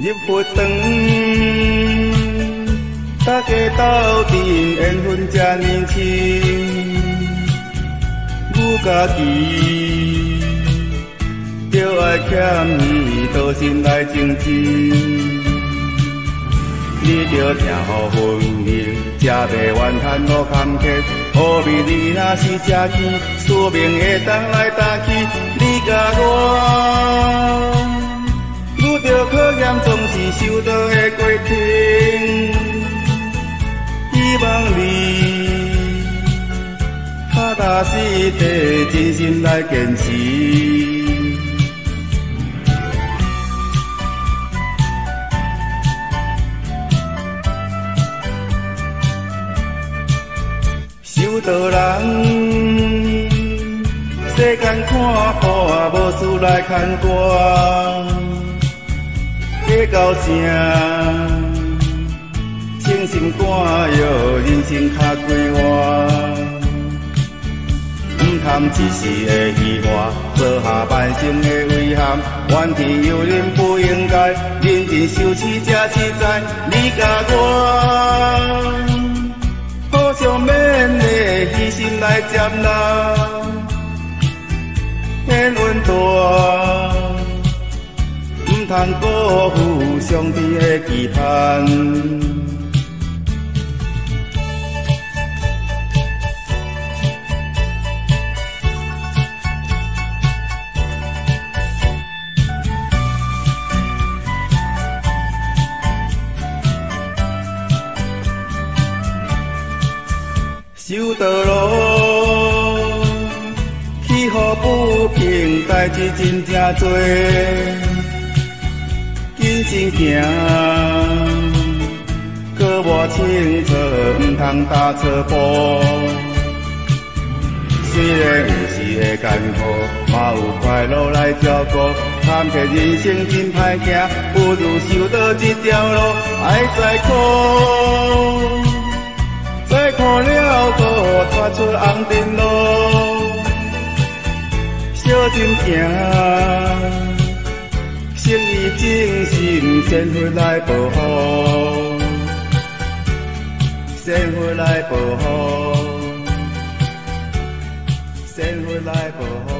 入佛堂，大家斗阵缘分这呢深，我家己着爱欠伊道心来争执。你着听予分明，才袂怨叹路坎坷。何必你若是正气，宿命会当来担起你甲我。拄着考验总是受到的过程，希望你脚踏实地，真心来坚持。修道人，世间看破，无事来牵挂。过到城，清心肝药，人生较规划。唔通一时的虚华，做下半生的遗憾。怨天尤人不应该，认真修持才实在。你甲我，互相勉励，虚心来接纳，天运大。唔通辜负上帝的期盼，修道路起伏不平，代志真正多。人生行，搁无清楚，唔通踏错步。虽然有时会艰苦，嘛有快乐来照顾。坎坷人生真歹行，不如修道这条路。爱再苦，再苦了，搁踏出红尘路。小心行。诚意正心，仙佛来保护，仙佛来保护，仙佛来保护。